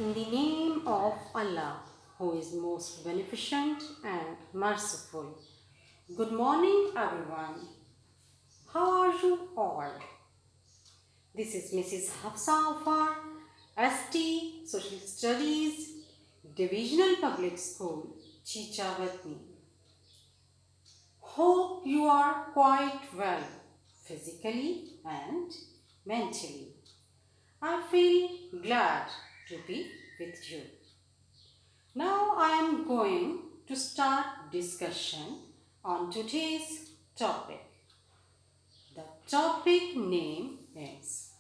In the name of Allah, who is most beneficent and merciful. Good morning, everyone. How are you all? This is Mrs. Hafsa Afar, ST Social Studies, Divisional Public School, Chichavatni. Hope you are quite well, physically and mentally. I feel glad to be with you. Now I am going to start discussion on today's topic. The topic name is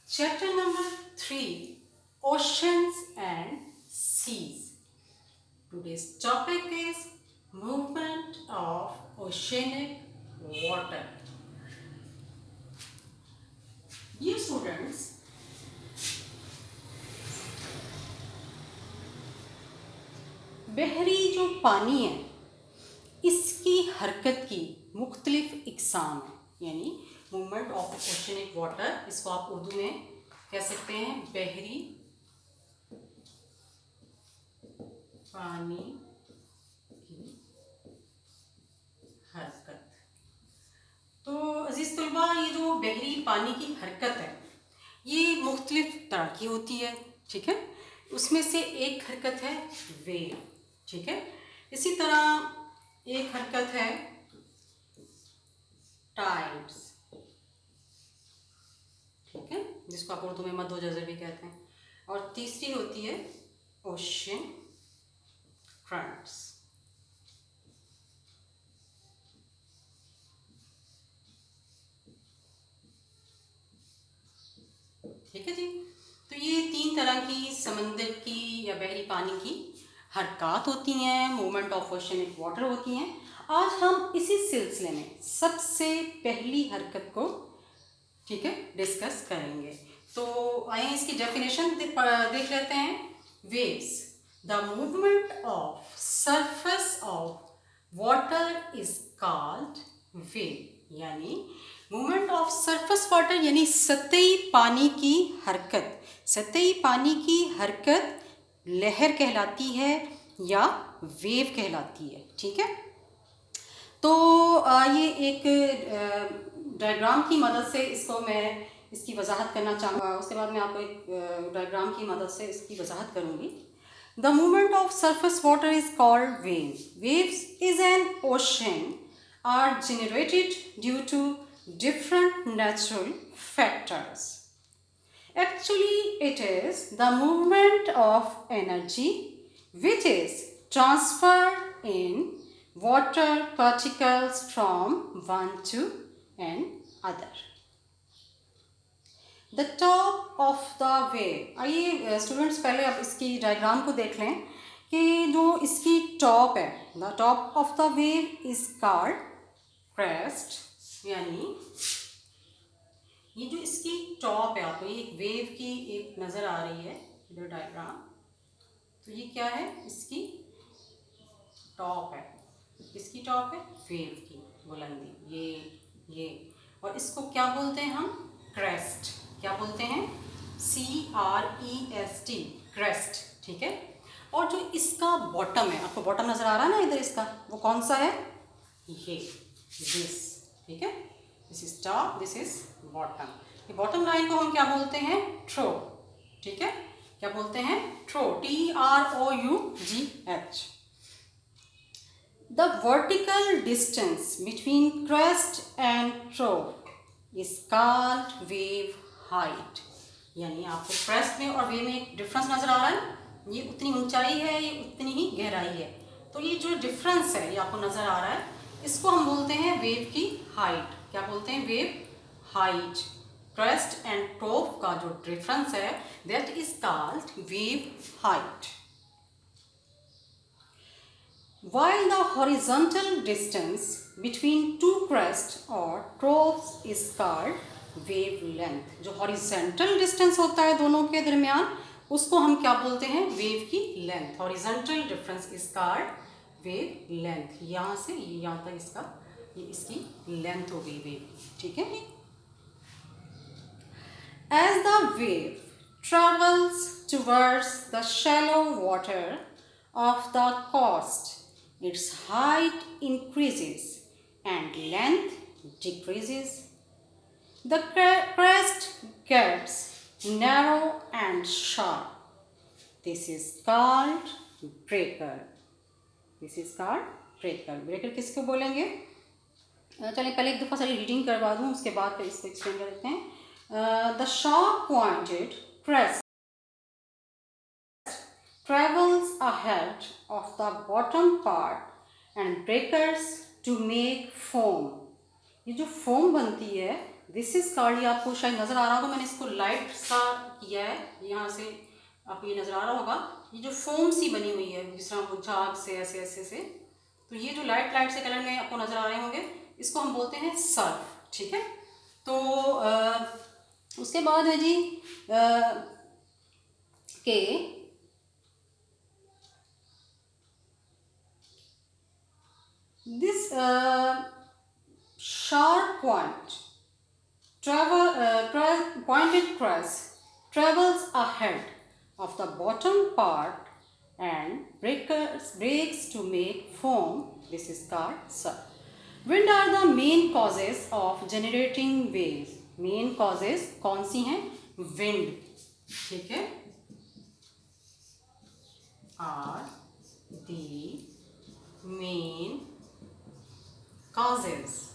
chapter number 3, Oceans and Seas. Today's topic is movement of oceanic water. Dear students, बहरी जो पानी है इसकी हरकत की मुख्तलिफ इकसाम है, यानी मूवमेंट ऑफ ओशनिक वाटर। इसको आप उर्दू में कह सकते हैं बहरी पानी की हरकत। तो अजीज़ तलबा, ये जो बहरी पानी की हरकत है ये मुख्तलिफ तरह की होती है, ठीक है। उसमें से एक हरकत है वेव, ठीक है। इसी तरह एक हरकत है टाइड्स, ठीक है, जिसको आप उर्दू में मद्दो जज़र भी कहते हैं। और तीसरी होती है ओशन करंट्स। ठीक है जी। तो ये तीन तरह की समंदर की या बहरी पानी की हरकत होती हैं, मूवमेंट ऑफ ओशनिक वाटर होती हैं। आज हम इसी सिलसिले में सबसे पहली हरकत को, ठीक है, डिस्कस करेंगे। तो आइए इसकी डेफिनेशन देख लेते हैं। Waves, the movement of surface of water is called wave, यानी मूवमेंट ऑफ सरफेस वाटर यानी सतही पानी की हरकत। सतही पानी की हरकत लहर कहलाती है या वेव कहलाती है, ठीक है। तो ये एक डायग्राम की मदद से इसको मैं इसकी वजाहत करना चाहूँगा। उसके बाद मैं आपको एक डायग्राम की मदद से इसकी वजाहत करूँगी। The movement of surface water is called waves. Waves is an ocean are generated due to different natural factors. Actually, it is the movement of energy which is transferred in water particles from one to another. The top of the wave. आइए students पहले आप इसकी diagram को देख लें कि जो इसकी टॉप है, the top of the wave is called crest, यानी ये जो इसकी टॉप है, आपको ये एक वेव की एक नज़र आ रही है इधर डायग्राम। तो ये क्या है, इसकी टॉप है। इसकी टॉप है वेव की बुलंदी, ये और इसको क्या बोलते हैं हम, क्रेस्ट। क्या बोलते हैं, CREST, क्रेस्ट, ठीक है। और जो इसका बॉटम है, आपको बॉटम नज़र आ रहा है ना इधर, इसका वो कौन सा है, ये दिस, ठीक है। This is top, this is bottom. ये बॉटम लाइन को हम क्या बोलते हैं, थ्रो, ठीक है। क्या बोलते हैं, trough, TROUGH। The vertical distance between crest and trough is called wave height, यानी आपको क्रेस्ट में और वेव में एक डिफरेंस नजर आ रहा है। ये उतनी ऊंचाई है, ये उतनी ही गहराई है। तो ये जो डिफरेंस है ये आपको नजर आ रहा है, इसको हम बोलते हैं वेव की हाइट। क्या बोलते हैं, wave height. Crest and top का जो डिफरेंस है that is called wave height. While the horizontal distance between two crests or troughs is called wavelength, जो horizontal distance होता है दोनों के दरमियान उसको हम क्या बोलते हैं, वेव की length. horizontal difference is called wave length. यहाँ से यहाँ तक इसका ये इसकी लेंथ हो गई वेव, ठीक है। As the wave travels towards the shallow water of the coast. Its height increases and length decreases. The crest gets narrow and sharp. This is called breaker. This is called breaker. Breaker किसको बोलेंगे? चलिए पहले एक दफ़ा सारी reading करवा दूँ, उसके बाद फिर इसको एक्सप्लेन कर देते हैं. The sharp pointed crest travels ahead of the bottom part and breakers to make foam. ये जो फोम बनती है, दिस इज कॉल्ड, ये आपको शायद नज़र आ रहा होगा, मैंने इसको लाइट सा किया है, यहाँ से आपको ये नज़र आ रहा होगा. ये जो फोम सी बनी हुई है, जिस तरह वो झाग से ऐसे ऐसे से, तो ये जो लाइट लाइट से कलर में आपको नज़र आ रहे होंगे, इसको हम बोलते हैं सर्फ. ठीक है. तो उसके बाद है जी के this sharp pointed crest travels ahead of the bottom part and breaks to make foam. This is called surf. Wind are the main causes of generating waves. Main causes कौन सी हैं? Wind. ठीक है. Are the main causes.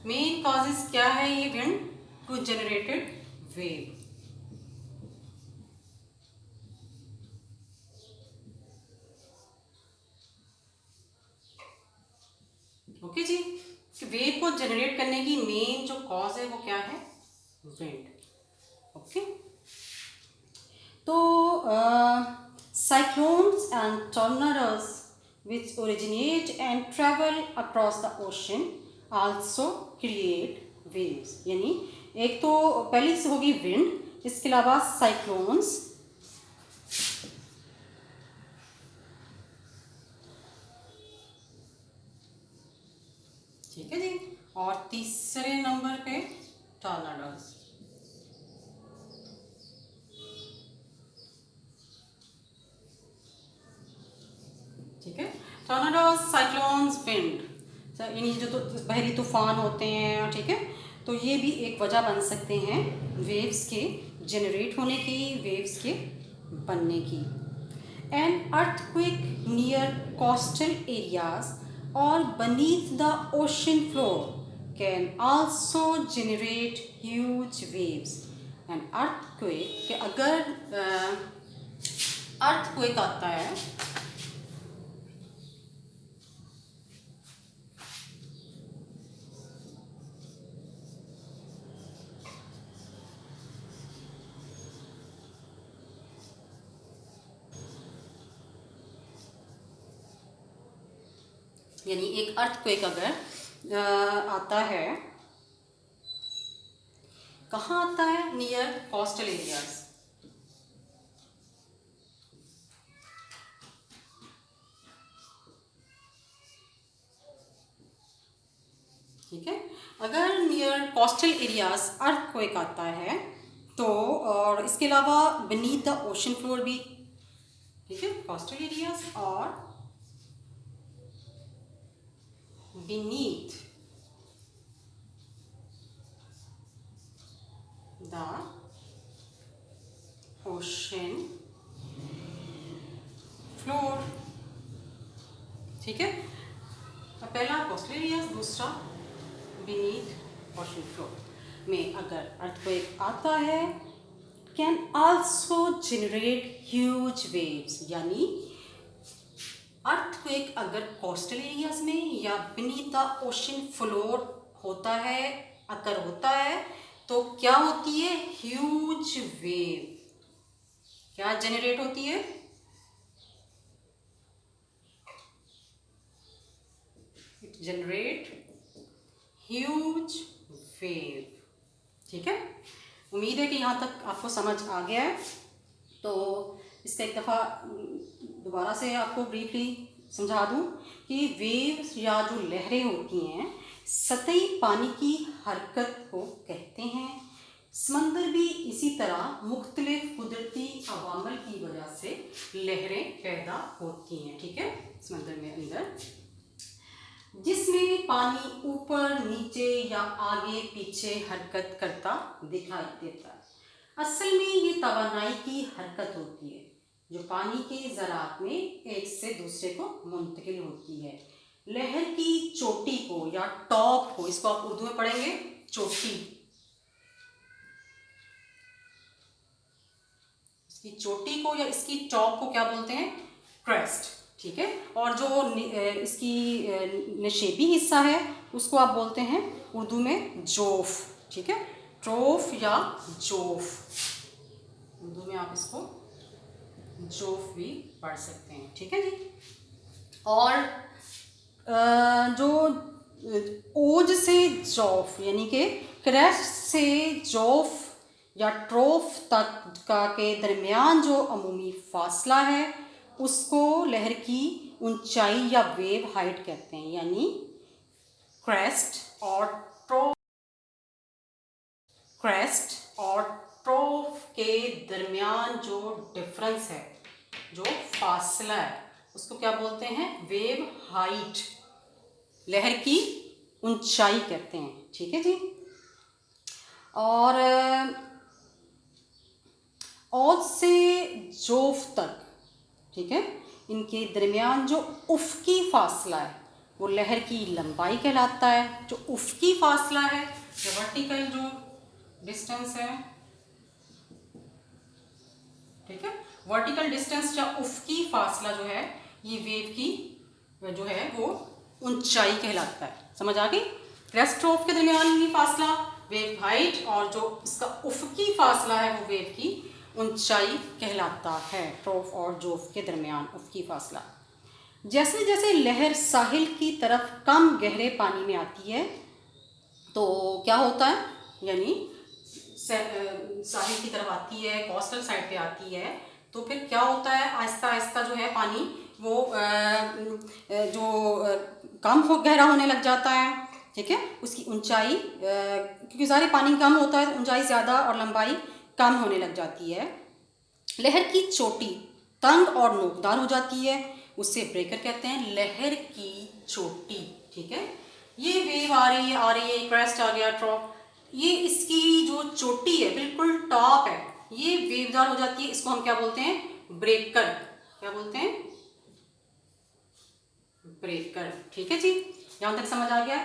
Main causes क्या है ये wind to generated wave? Okay जी. Wave को generate करने की मेन जो कॉज है वो क्या है? विंड. ओके. तो cyclones and tornadoes which originate and travel across the ocean also create waves. यानी एक तो पहली से होगी विंड, इसके अलावा साइक्लोन्स, ठीक है जी, और तीसरे नंबर पे टॉर्नाडोज. ठीक है. टॉर्नाडोज, साइक्लोन्स, विंड, यानी जो बहरी तूफान होते हैं. ठीक है. तो ये भी एक वजह बन सकते हैं वेव्स के जनरेट होने की, वेव्स के बनने की. An earthquake near coastal areas और beneath the ocean floor can also generate huge waves. An earthquake के अगर अर्थक्वेक आता है, यानी एक अर्थक्वेक अगर आता है, कहाँ आता है? Near coastal areas. ठीक है. अगर नियर कोस्टल एरियाज अर्थक्वेक आता है तो, और इसके अलावा बीनीथ द ओशन फ्लोर भी. ठीक है. कोस्टल एरियाज और beneath the ocean floor. ठीक है. पहला कोस्टल एरियाज, दूसरा beneath ocean floor में अगर अर्थक्वेक आता है, can also generate huge waves. यानी अर्थक्वेक अगर कोस्टल एरियाज में या बीनीथ द ओशन फ्लोर होता है, अगर होता है, तो क्या होती है? Huge wave. क्या जनरेट होती है? It generate huge wave. ठीक है. उम्मीद है कि यहाँ तक आपको समझ आ गया है. तो इसका एक दफ़ा दोबारा से आपको ब्रीफली समझा दूँ कि वेव्स या जो लहरें होती हैं, सतही पानी की हरकत को कहते हैं। समंदर भी इसी तरह मुख्तलिफ कुदरती अवामल की वजह से लहरें पैदा होती हैं, ठीक है। समंदर में अंदर जिसमें पानी ऊपर नीचे या आगे पीछे हरकत करता दिखाई देता है। असल में ये तवानाई की हरकत होती है जो पानी के ज़रात में एक से दूसरे को मुंतकिल होती है। लहर की चोटी को या टॉप को, इसको आप उर्दू में पढ़ेंगे चोटी, इसकी चोटी को या इसकी टॉप को क्या बोलते हैं? क्रेस्ट, ठीक है। और जो इसकी नशेबी हिस्सा है उसको आप बोलते हैं उर्दू में जोफ, ठीक है। ट्रोफ या जोफ, उर्दू में आप इसको जोफ भी पढ़ सकते हैं, ठीक है जी। और जो ओज से जोफ यानी कि क्रेस्ट से जोफ या ट्रोफ तक का के दरमियान जो अमूमी फासला है उसको लहर की ऊंचाई या वेव हाइट कहते हैं। यानी क्रेस्ट और ट्रोफ के दरमियान जो डिफरेंस है, जो फासला है, उसको क्या बोलते हैं? वेव हाइट, लहर की ऊंचाई कहते हैं, ठीक है जी। और औज से जोफ तक, ठीक है, इनके दरमियान जो उफ़क़ी फासला है वो लहर की लंबाई कहलाता है। जो उफ़क़ी फासला है, जो वर्टिकल जो डिस्टेंस है, ठीक है, वर्टिकल डिस्टेंस या उफ़क़ी फासला जो है ये वेव की जो है वो ऊंचाई कहलाता है। समझ आ गई? क्रेस्ट ट्रोफ के दरमियान की फासला वेव हाइट और जो इसका उफ़क़ी फासला है वो वेव की ऊंचाई कहलाता है। ट्रोफ और जोफ के दरमियान उफ़क़ी फासला। जैसे जैसे लहर साहिल की तरफ कम गहरे पानी में आती है तो क्या होता है, यानी साहिल की तरफ आती है, कोस्टल साइड पे आती है, तो फिर क्या होता है, आहिस्ता आहिस्ता जो है पानी वो कम गहरा होने लग जाता है, ठीक है। उसकी ऊंचाई क्योंकि सारे पानी कम होता है तो ऊंचाई ज़्यादा और लंबाई कम होने लग जाती है। लहर की चोटी तंग और नोकदार हो जाती है, उससे ब्रेकर कहते हैं। लहर की चोटी, ठीक है, ये वेव आ रही है, क्रेस्ट आ गया, ट्रॉप, ये इसकी जो चोटी है बिल्कुल टॉप है, ये वेवदार हो जाती है। इसको हम क्या बोलते हैं? ब्रेकर। क्या बोलते हैं? ब्रेकर, ठीक है जी। यहाँ तक समझ आ गया?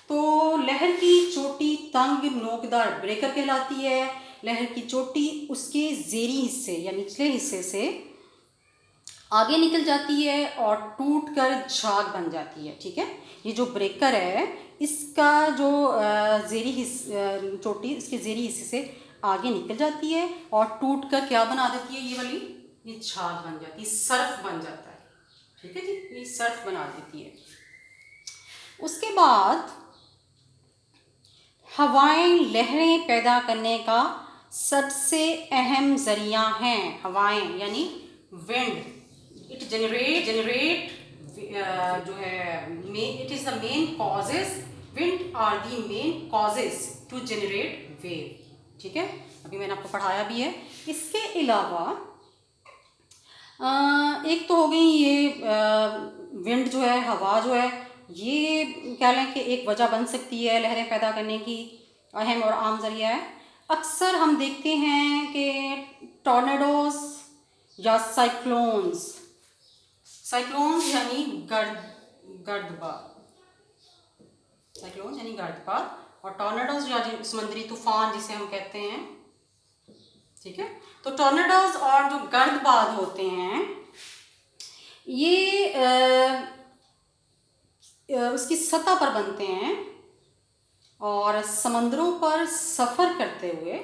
तो लहर की चोटी तंग नोकदार ब्रेकर कहलाती है। लहर की चोटी उसके ज़ेरी हिस्से या निचले हिस्से से आगे निकल जाती है और टूटकर झाग बन जाती है, ठीक है। ये जो ब्रेकर है इसका जो ज़ेरी चोटी इसके ज़ेरी हिस्से से आगे निकल जाती है और टूटकर क्या बना देती है? ये वाली ये झाग बन जाती है, सर्फ बन जाता है, ठीक है जी, ये सर्फ बना देती है। उसके बाद हवाएं लहरें पैदा करने का सबसे अहम ज़रिया हैं। हवाएं यानी विंड, इट जनरेट जो है it is the main causes, wind are the main causes to generate wave, ठीक है। अभी मैंने आपको पढ़ाया भी है। इसके अलावा एक तो हो गई ये विंड जो है, हवा जो है, ये कह लें कि एक वजह बन सकती है लहरें पैदा करने की, अहम और आम ज़रिया है। अक्सर हम देखते हैं कि टॉर्नेडोज या साइक्लोन्स यानी गर्दबार, साइक्लोन्स यानी गर्दबार, और टॉर्नेडोज या समुद्री तूफान जिसे हम कहते हैं, ठीक है। तो टॉर्नेडोज और जो गर्दबार होते हैं ये उसकी सतह पर बनते हैं और समंदरों पर सफ़र करते हुए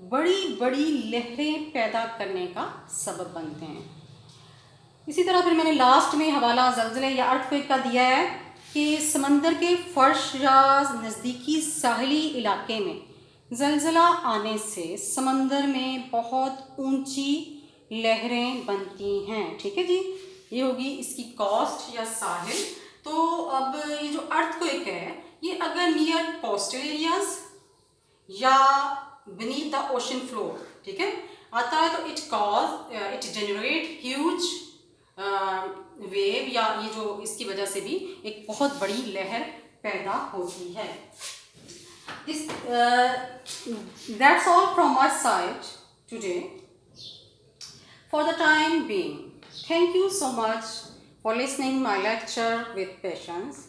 बड़ी बड़ी लहरें पैदा करने का सबब बनते हैं। इसी तरह फिर मैंने लास्ट में हवाला ज़लज़ले या अर्थक्वेक का दिया है कि समंदर के फर्श या नज़दीकी साहली इलाके में ज़लज़ला आने से समंदर में बहुत ऊंची लहरें बनती हैं, ठीक है जी। ये होगी इसकी कॉस्ट या साहिल। तो अब ये जो अर्थक्वेक है ये अगर नियर कोस्टल एरियाज या beneath द ओशन फ्लोर, ठीक है, आता है, तो इट जनरेट ह्यूज वेव, या ये जो इसकी वजह से भी एक बहुत बड़ी लहर पैदा होती है. That's all from my side today. For the time being, thank you so much for listening my lecture with patience.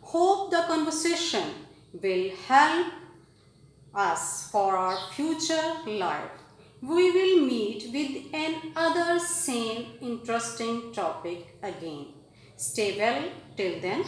Hope the conversation will help us for our future life. We will meet with another same interesting topic again. Stay well till then.